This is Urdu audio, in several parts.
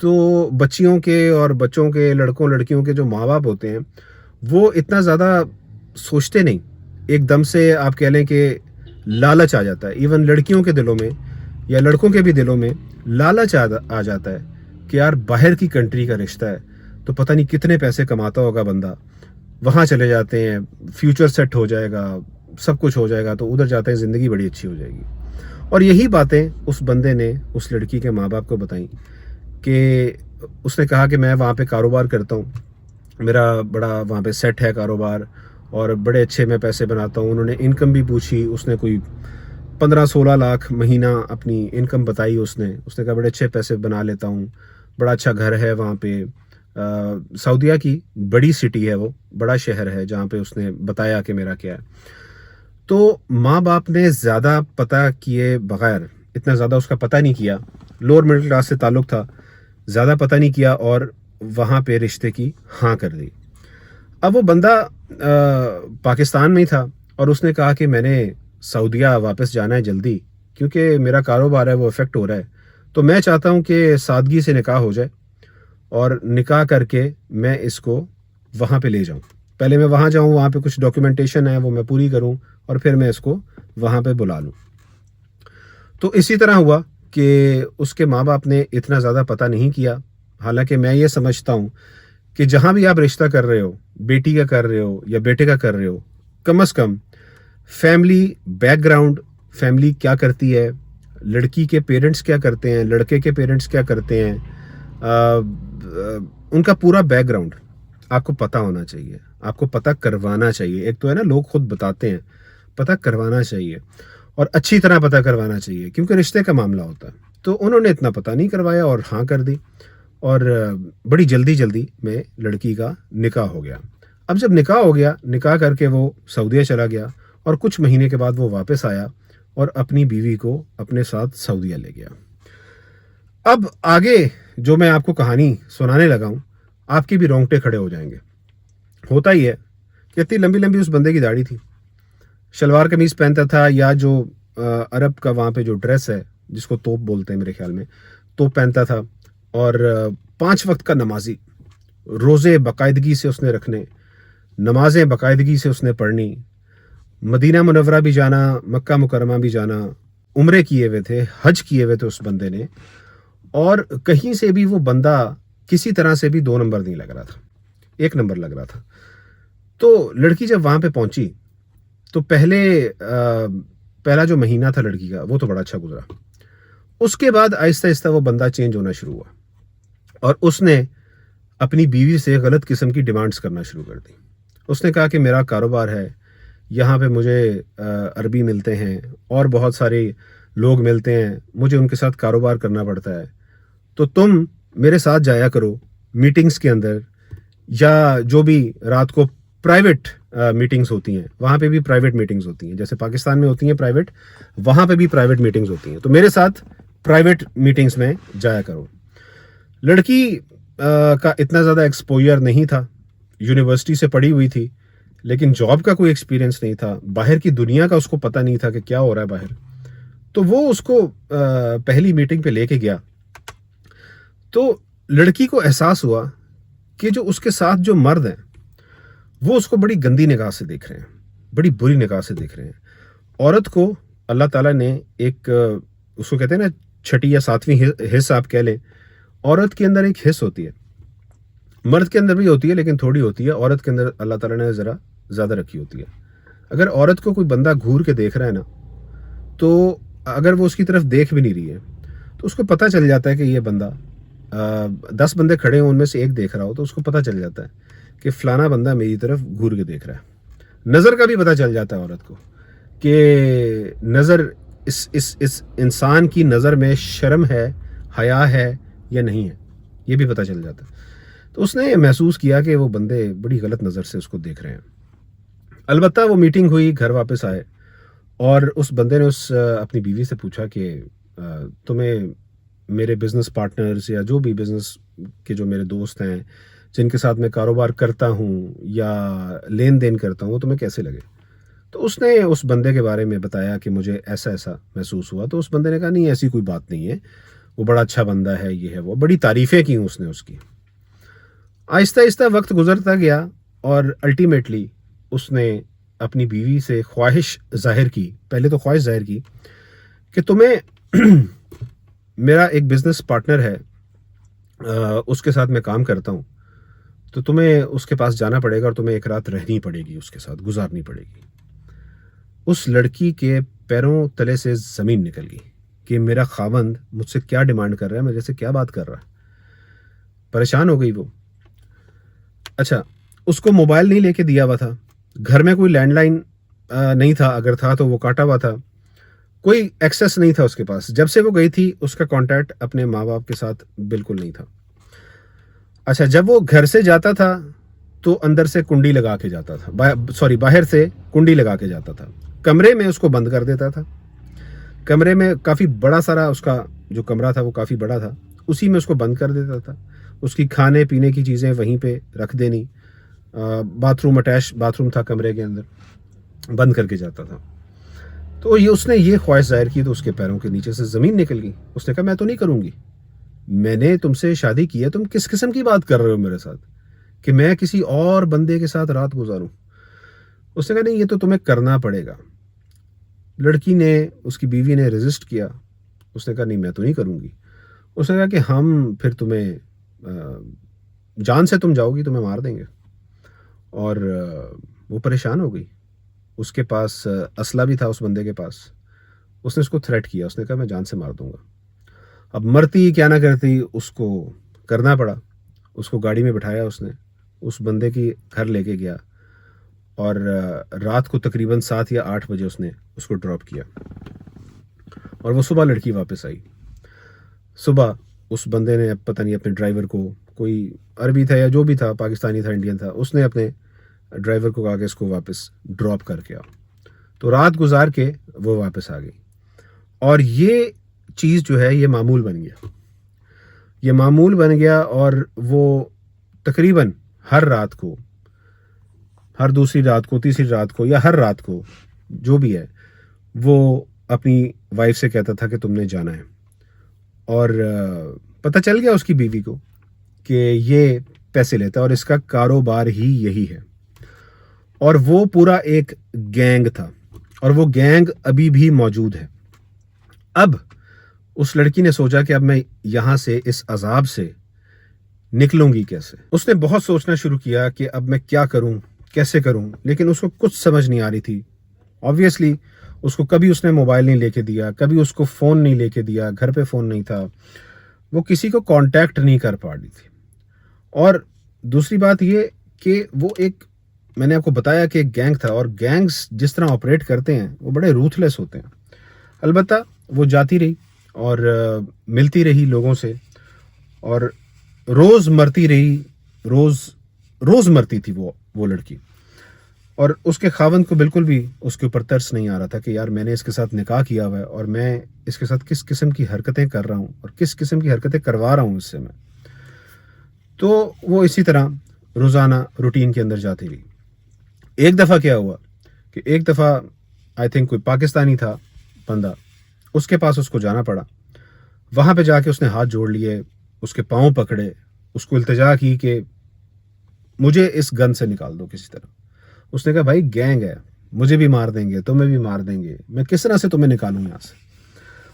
تو بچیوں کے اور بچوں کے لڑکوں لڑکیوں کے جو ماں باپ ہوتے ہیں وہ اتنا زیادہ سوچتے نہیں. ایک دم سے آپ کہہ لیں کہ لالچ آ جاتا ہے. ایون لڑکیوں کے دلوں میں یا لڑکوں کے بھی دلوں میں لالچ آ جاتا ہے کہ یار باہر کی کنٹری کا رشتہ ہے تو پتہ نہیں کتنے پیسے کماتا ہوگا بندہ, وہاں چلے جاتے ہیں, فیوچر سیٹ ہو جائے گا, سب کچھ ہو جائے گا, تو ادھر جاتے ہیں زندگی بڑی اچھی ہو جائے گی. اور یہی باتیں اس بندے نے اس لڑکی کے ماں باپ کو بتائیں کہ اس نے کہا کہ میں وہاں پہ کاروبار کرتا ہوں, میرا بڑا وہاں پہ سیٹ ہے کاروبار اور بڑے اچھے میں پیسے بناتا ہوں. انہوں نے انکم بھی پوچھی, اس نے کوئی 15-16 لاکھ مہینہ اپنی انکم بتائی. اس نے کہا بڑے اچھے پیسے بنا لیتا ہوں, بڑا اچھا گھر ہے وہاں پہ. سعودیہ کی بڑی سٹی ہے, وہ بڑا شہر ہے جہاں پہ اس نے بتایا کہ میرا کیا ہے. تو ماں باپ نے زیادہ پتہ کیے بغیر, اتنا زیادہ اس کا پتہ نہیں کیا, لوور مڈل کلاس سے تعلق تھا, زیادہ پتہ نہیں کیا اور وہاں پہ رشتے کی ہاں کر دی. اب وہ بندہ پاکستان میں ہی تھا اور اس نے کہا کہ میں نے سعودیہ واپس جانا ہے جلدی, کیونکہ میرا کاروبار ہے وہ افیکٹ ہو رہا ہے, تو میں چاہتا ہوں کہ سادگی سے نکاح ہو جائے اور نکاح کر کے میں اس کو وہاں پہ لے جاؤں. پہلے میں وہاں جاؤں, وہاں پہ کچھ ڈاکیومنٹیشن ہے وہ میں پوری کروں اور پھر میں اس کو وہاں پہ بلا لوں. تو اسی طرح ہوا کہ اس کے ماں باپ نے اتنا زیادہ پتہ نہیں کیا. حالانکہ میں یہ سمجھتا ہوں کہ جہاں بھی آپ رشتہ کر رہے ہو, بیٹی کا کر رہے ہو یا بیٹے کا کر رہے ہو, کم از کم فیملی بیک گراؤنڈ, فیملی کیا کرتی ہے, لڑکی کے پیرنٹس کیا کرتے ہیں, لڑکے کے پیرنٹس کیا کرتے ہیں, ان کا پورا بیک گراؤنڈ آپ کو پتہ ہونا چاہیے, آپ کو پتہ کروانا چاہیے. ایک تو ہے نا لوگ خود بتاتے ہیں, پتہ کروانا چاہیے اور اچھی طرح پتہ کروانا چاہیے کیونکہ رشتے کا معاملہ ہوتا ہے. تو انہوں نے اتنا پتہ نہیں کروایا اور ہاں کر دی اور بڑی جلدی میں لڑکی کا نکاح ہو گیا. اب جب نکاح ہو گیا, نکاح کر کے وہ سعودیہ چلا گیا اور کچھ مہینے کے بعد وہ واپس آیا اور اپنی بیوی کو اپنے ساتھ سعودیہ لے گیا. اب آگے جو میں آپ کو کہانی سنانے لگا ہوں, آپ کے بھی رونگٹے کھڑے ہو جائیں گے. ہوتا ہی ہے کہ اتنی لمبی لمبی اس بندے کی داڑھی تھی, شلوار قمیض پہنتا تھا یا جو عرب کا وہاں پہ جو ڈریس ہے جس کو توپ بولتے ہیں میرے خیال میں, توپ پہنتا تھا. اور 5 وقت کا نمازی, روزے باقاعدگی سے اس نے رکھنے, نمازیں باقاعدگی سے اس نے پڑھنی, مدینہ منورہ بھی جانا, مکہ مکرمہ بھی جانا, عمرے کیے ہوئے تھے, حج کیے ہوئے تھے اس بندے نے, اور کہیں سے بھی وہ بندہ کسی طرح سے بھی 2 نمبر نہیں لگ رہا تھا, 1 نمبر لگ رہا تھا. تو لڑکی جب وہاں پہ پہنچی تو پہلا جو مہینہ تھا لڑکی کا وہ تو بڑا اچھا گزرا. اس کے بعد آہستہ آہستہ وہ بندہ چینج ہونا شروع ہوا اور اس نے اپنی بیوی سے غلط قسم کی ڈیمانڈز کرنا شروع کر دی. اس نے کہا کہ میرا کاروبار ہے, یہاں پہ مجھے عربی ملتے ہیں اور بہت سارے لوگ ملتے ہیں, مجھے ان کے ساتھ کاروبار کرنا پڑتا ہے, تو تم میرے ساتھ جایا کرو میٹنگز کے اندر, یا جو بھی رات کو پرائیویٹ میٹنگز ہوتی ہیں, وہاں پہ بھی پرائیویٹ میٹنگز ہوتی ہیں, جیسے پاکستان میں ہوتی ہیں پرائیویٹ, وہاں پہ بھی پرائیویٹ میٹنگز ہوتی ہیں, تو میرے ساتھ پرائیویٹ میٹنگز میں جایا کرو. لڑکی کا اتنا زیادہ ایکسپوجر نہیں تھا, یونیورسٹی سے پڑھی ہوئی تھی لیکن جاب کا کوئی ایکسپیرینس نہیں تھا, باہر کی دنیا کا اس کو پتہ نہیں تھا کہ کیا ہو رہا ہے باہر. تو وہ اس کو پہلی میٹنگ پہ لے کے گیا تو لڑکی کو احساس ہوا کہ جو اس کے ساتھ جو مرد ہیں وہ اس کو بڑی گندی نگاہ سے دیکھ رہے ہیں, بڑی بری نگاہ سے دیکھ رہے ہیں. عورت کو اللہ تعالیٰ نے ایک, اس کو کہتے ہیں نا 6 یا 7ویں حص آپ کہہ لیں, عورت کے اندر ایک حص ہوتی ہے, مرد کے اندر بھی ہوتی ہے لیکن تھوڑی ہوتی ہے, عورت کے اندر اللہ تعالیٰ نے ذرا زیادہ رکھی ہوتی ہے. اگر عورت کو کوئی بندہ گھور کے دیکھ رہا ہے نا, تو اگر وہ اس کی طرف دیکھ بھی نہیں رہی ہے تو اس کو پتہ چل جاتا ہے کہ یہ بندہ 10 بندے کھڑے ہوں ان میں سے ایک دیکھ رہا ہو تو اس کو پتہ چل جاتا ہے کہ فلانا بندہ میری طرف گھور کے دیکھ رہا ہے. نظر کا بھی پتہ چل جاتا ہے عورت کو کہ نظر اس انسان کی نظر میں شرم ہے, حیا ہے یا نہیں ہے, یہ بھی پتہ چل جاتا ہے. تو اس نے محسوس کیا کہ وہ بندے بڑی غلط نظر سے اس کو دیکھ رہے ہیں. البتہ وہ میٹنگ ہوئی, گھر واپس آئے اور اس بندے نے اپنی بیوی سے پوچھا کہ تمہیں میرے بزنس پارٹنرز یا جو بھی بزنس کے جو میرے دوست ہیں جن کے ساتھ میں کاروبار کرتا ہوں یا لین دین کرتا ہوں, وہ تمہیں کیسے لگے؟ تو اس نے اس بندے کے بارے میں بتایا کہ مجھے ایسا ایسا محسوس ہوا. تو اس بندے نے کہا نہیں ایسی کوئی بات نہیں ہے, وہ بڑا اچھا بندہ ہے، یہ ہے وہ، بڑی تعریفیں کی اس نے اس کی. آہستہ آہستہ وقت گزرتا گیا اور الٹیمیٹلی اس نے اپنی بیوی سے خواہش ظاہر کی. پہلے تو خواہش ظاہر کی کہ تمہیں میرا ایک بزنس پارٹنر ہے، اس کے ساتھ میں کام کرتا ہوں، تو تمہیں اس کے پاس جانا پڑے گا اور تمہیں ایک رات رہنی پڑے گی، اس کے ساتھ گزارنی پڑے گی. اس لڑکی کے پیروں تلے سے زمین نکل گئی کہ میرا خاوند مجھ سے کیا ڈیمانڈ کر رہا ہے، میرے سے کیا بات کر رہا ہے. پریشان ہو گئی وہ. اچھا، اس کو موبائل نہیں لے کے دیا ہوا تھا، گھر میں کوئی لینڈ لائن نہیں تھا، اگر تھا تو وہ کاٹا ہوا تھا، کوئی ایکسیس نہیں تھا اس کے پاس. جب سے وہ گئی تھی اس کا کانٹیکٹ اپنے ماں باپ کے ساتھ بالکل نہیں تھا. اچھا، جب وہ گھر سے جاتا تھا تو اندر سے کنڈی لگا کے جاتا تھا، باہر سے کنڈی لگا کے جاتا تھا. کمرے میں اس کو بند کر دیتا تھا. کمرے میں کافی بڑا سارا اس کا جو کمرہ تھا وہ کافی بڑا تھا، اسی میں اس کو بند کر دیتا تھا. اس کی کھانے پینے کی چیزیں وہیں پہ رکھ دینی. Bath room, attach bath room تھا کمرے کے اندر، بند کر کے جاتا تھا. تو اس نے یہ خواہش ظاہر کی تو اس کے پیروں کے نیچے سے زمین نکل گئی. اس نے کہا میں تو نہیں کروں گی، میں نے تم سے شادی کی ہے، تم کس قسم کی بات کر رہے ہو میرے ساتھ کہ میں کسی اور بندے کے ساتھ رات گزاروں. اس نے کہا نہیں، یہ تو تمہیں کرنا پڑے گا. لڑکی نے، اس کی بیوی نے ریزسٹ کیا. اس نے کہا نہیں میں تو نہیں کروں گی. اس نے کہا کہ ہم پھر تمہیں جان سے تم جاؤ گی، تمہیں مار دیں گے. اور وہ پریشان ہو گئی. اس کے پاس اسلحہ بھی تھا اس بندے کے پاس. اس نے اس کو تھریٹ کیا، اس نے کہا میں جان سے مار دوں گا. اب مرتی کیا نہ کرتی، اس کو کرنا پڑا. اس کو گاڑی میں بٹھایا، اس نے اس بندے کی گھر لے کے گیا اور رات کو تقریباً 7 یا 8 بجے اس نے اس کو ڈراپ کیا. اور وہ صبح لڑکی واپس آئی. صبح اس بندے نے پتہ نہیں اپنے ڈرائیور کو، کوئی عربی تھا یا جو بھی تھا، پاکستانی تھا، انڈین تھا، اس نے اپنے ڈرائیور کو کہا کہ اس کو واپس ڈراپ کر کے آؤ. تو رات گزار کے وہ واپس آ گئی. اور یہ چیز جو ہے یہ معمول بن گیا، یہ معمول بن گیا. اور وہ تقریباً ہر رات کو، ہر دوسری رات کو، تیسری رات کو، یا ہر رات کو جو بھی ہے، وہ اپنی وائف سے کہتا تھا کہ تم نے جانا ہے. اور پتہ چل گیا اس کی بیوی کو کہ یہ پیسے لیتا ہے اور اس کا کاروبار ہی یہی ہے. اور وہ پورا ایک گینگ تھا اور وہ گینگ ابھی بھی موجود ہے. اب اس لڑکی نے سوچا کہ اب میں یہاں سے، اس عذاب سے نکلوں گی کیسے. اس نے بہت سوچنا شروع کیا کہ اب میں کیا کروں، کیسے کروں، لیکن اس کو کچھ سمجھ نہیں آ رہی تھی. آبویسلی اس کو کبھی اس نے موبائل نہیں لے کے دیا، کبھی اس کو فون نہیں لے کے دیا، گھر پہ فون نہیں تھا، وہ کسی کو کانٹیکٹ نہیں کر پا رہی تھی. اور دوسری بات یہ کہ وہ ایک، میں نے آپ کو بتایا کہ ایک گینگ تھا، اور گینگز جس طرح آپریٹ کرتے ہیں وہ بڑے روتھلیس ہوتے ہیں. البتہ وہ جاتی رہی اور ملتی رہی لوگوں سے، اور روز مرتی رہی، روز مرتی تھی وہ لڑکی. اور اس کے خاوند کو بالکل بھی اس کے اوپر ترس نہیں آ رہا تھا کہ یار میں نے اس کے ساتھ نکاح کیا ہوا ہے اور میں اس کے ساتھ کس قسم کی حرکتیں کر رہا ہوں اور کس قسم کی حرکتیں کروا رہا ہوں اس سے میں. تو وہ اسی طرح روزانہ روٹین کے اندر جاتی رہی. ایک دفعہ کیا ہوا کہ ایک دفعہ آئی تھنک کوئی پاکستانی تھا بندہ، اس کے پاس اس کو جانا پڑا. وہاں پہ جا کے اس نے ہاتھ جوڑ لیے، اس کے پاؤں پکڑے، اس کو التجا کی کہ مجھے اس گن سے نکال دو کسی طرح. اس نے کہا بھائی گینگ ہے، مجھے بھی مار دیں گے، تمہیں بھی مار دیں گے، میں کس طرح سے تمہیں نکالوں یہاں سے.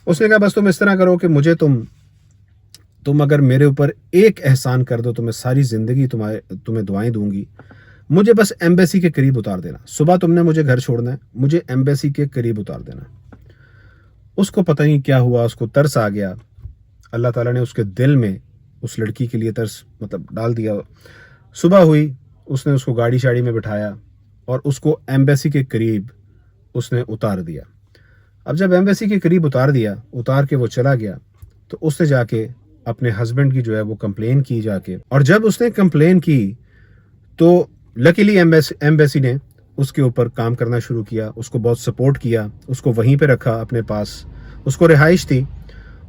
اس نے کہا بس تم اس طرح کرو کہ مجھے تم اگر میرے اوپر ایک احسان کر دو تو میں ساری زندگی تمہیں دعائیں دوں گی. مجھے بس ایمبیسی کے قریب اتار دینا. صبح تم نے مجھے گھر چھوڑنا ہے، مجھے ایمبیسی کے قریب اتار دینا. اس کو پتہ نہیں کیا ہوا، اس کو ترس آ گیا. اللہ تعالیٰ نے اس کے دل میں اس لڑکی کے لیے ترس ڈال دیا. صبح ہوئی، اس نے اس کو گاڑی شاڑی میں بٹھایا اور اس کو ایمبیسی کے قریب اس نے اتار دیا. اب جب ایمبیسی کے قریب اتار کے وہ چلا گیا تو اس نے جا کے اپنے ہسبینڈ کی جو ہے وہ کمپلین کی جا کے. اور جب اس نے کمپلین کی تو لکیلی ایمبیسی نے اس کے اوپر کام کرنا شروع کیا، اس کو بہت سپورٹ کیا، اس کو وہیں پہ رکھا اپنے پاس. اس کو رہائش تھی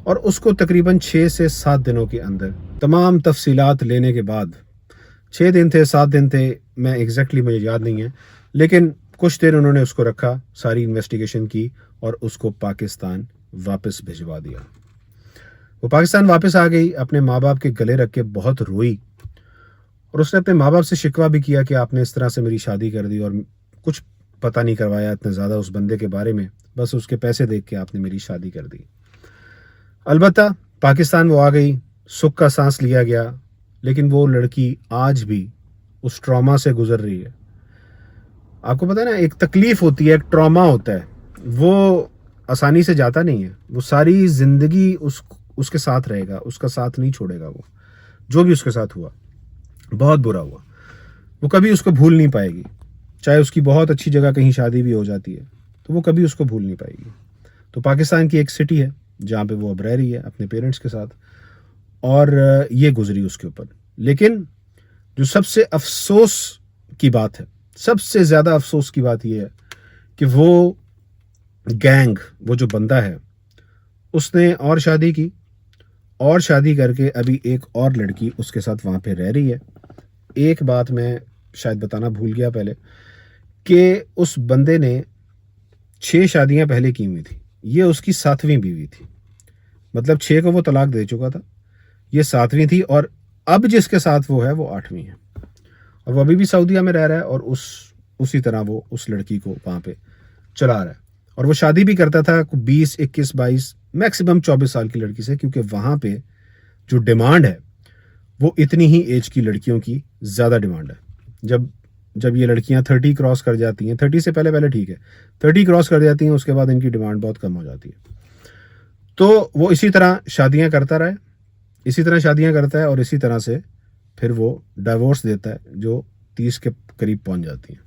اور اس کو تقریباً 6 سے 7 دنوں کے اندر تمام تفصیلات لینے کے بعد، 6 دن تھے 7 دن تھے، میں ایگزیکٹلی مجھے یاد نہیں ہے، لیکن کچھ دیر انہوں نے اس کو رکھا، ساری انویسٹیگیشن کی اور اس کو پاکستان واپس بھجوا دیا. وہ پاکستان واپس آ گئی, اپنے ماں باپ کے گلے رکھ کے بہت روئی, اور اس نے اپنے ماں باپ سے شکوہ بھی کیا کہ آپ نے اس طرح سے میری شادی کر دی اور کچھ پتہ نہیں کروایا اتنا زیادہ اس بندے کے بارے میں, بس اس کے پیسے دیکھ کے آپ نے میری شادی کر دی. البتہ پاکستان وہ آ گئی, سکھ کا سانس لیا گیا, لیکن وہ لڑکی آج بھی اس ٹراما سے گزر رہی ہے. آپ کو پتہ ہے نا, ایک تکلیف ہوتی ہے, ایک ٹراما ہوتا ہے, وہ آسانی سے جاتا نہیں ہے, وہ ساری زندگی اس کے ساتھ رہے گا, اس کا ساتھ نہیں چھوڑے گا. وہ جو بھی اس کے ساتھ ہوا بہت برا ہوا, وہ کبھی اس کو بھول نہیں پائے گی. چاہے اس کی بہت اچھی جگہ کہیں شادی بھی ہو جاتی ہے تو وہ کبھی اس کو بھول نہیں پائے گی. تو پاکستان کی ایک سٹی ہے جہاں پہ وہ اب رہ رہی ہے اپنے پیرنٹس کے ساتھ, اور یہ گزری اس کے اوپر. لیکن جو سب سے افسوس کی بات ہے, سب سے زیادہ افسوس کی بات یہ ہے کہ وہ گینگ, وہ جو بندہ ہے, اس نے اور شادی کی, اور شادی کر کے ابھی ایک اور لڑکی اس کے ساتھ وہاں پہ رہ رہی ہے. ایک بات میں شاید بتانا بھول گیا پہلے, کہ اس بندے نے 6 شادیاں پہلے کی ہوئی تھی, یہ اس کی 7ویں بیوی تھی. مطلب 6 کو وہ طلاق دے چکا تھا, یہ 7ویں تھی, اور اب جس کے ساتھ وہ ہے وہ 8ویں ہے, اور وہ ابھی بھی سعودیہ میں رہ رہا ہے, اور اسی طرح وہ اس لڑکی کو وہاں پہ چلا رہا ہے. اور وہ شادی بھی کرتا تھا 20, 21, 22, میکسیمم 24 سال کی لڑکی سے, کیونکہ وہاں پہ جو ڈیمانڈ ہے وہ اتنی ہی ایج کی لڑکیوں کی زیادہ ڈیمانڈ ہے. جب یہ لڑکیاں 30 کراس کر جاتی ہیں, 30 سے پہلے ٹھیک ہے, 30 کراس کر جاتی ہیں, اس کے بعد ان کی ڈیمانڈ بہت کم ہو جاتی ہے. تو وہ اسی طرح شادیاں کرتا رہے, اسی طرح شادیاں کرتا ہے, اور اسی طرح سے پھر وہ ڈائیورس دیتا ہے جو 30 کے قریب پہنچ جاتی ہیں.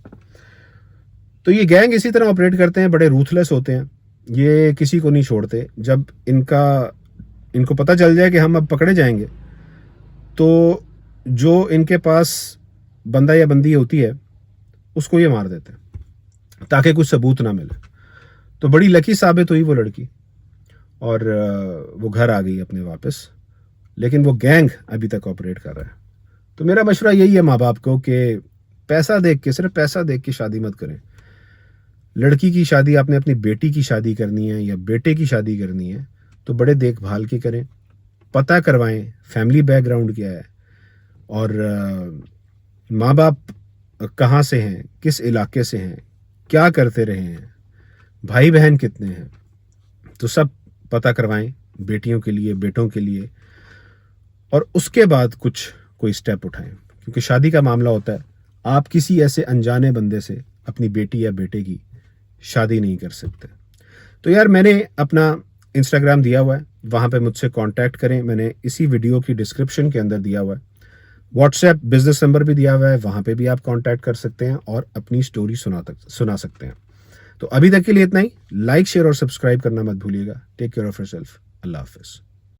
تو یہ گینگ اسی طرح آپریٹ کرتے ہیں, بڑے روتھلیس ہوتے ہیں, یہ کسی کو نہیں چھوڑتے. جب ان کو پتہ چل جائے کہ ہم اب پکڑے جائیں گے, تو جو ان کے پاس بندہ یا بندی ہوتی ہے اس کو یہ مار دیتے ہیں تاکہ کچھ ثبوت نہ ملے. تو بڑی لکی ثابت ہوئی وہ لڑکی, اور وہ گھر آ گئی اپنے واپس, لیکن وہ گینگ ابھی تک آپریٹ کر رہا ہے. تو میرا مشورہ یہی ہے ماں باپ کو کہ پیسہ دیکھ کے, صرف پیسہ دیکھ کے شادی مت کریں. لڑکی کی شادی آپ نے اپنی بیٹی کی شادی کرنی ہے یا بیٹے کی شادی کرنی ہے تو بڑے دیکھ بھال کے کریں, پتہ کروائیں فیملی بیک گراؤنڈ کیا ہے, اور ماں باپ کہاں سے ہیں, کس علاقے سے ہیں, کیا کرتے رہے ہیں, بھائی بہن کتنے ہیں, تو سب پتہ کروائیں بیٹیوں کے لیے, بیٹوں کے لیے, اور اس کے بعد کوئی سٹیپ اٹھائیں. کیونکہ شادی کا معاملہ ہوتا ہے, آپ کسی ایسے انجانے بندے سے اپنی بیٹی یا بیٹے کی شادی نہیں کر سکتے. تو یار میں نے اپنا انسٹاگرام دیا ہوا ہے, وہاں پہ مجھ سے کانٹیکٹ کریں, میں نے اسی ویڈیو کی ڈسکرپشن کے اندر دیا ہوا ہے. واٹس ایپ بزنس نمبر بھی دیا ہوا ہے, وہاں پہ بھی آپ کانٹیکٹ کر سکتے ہیں اور اپنی سٹوری سنا سکتے ہیں. تو ابھی تک کے لیے اتنا ہی. لائک, شیئر اور سبسکرائب کرنا مت بھولیے گا. Take care of your self. اللہ حافظ.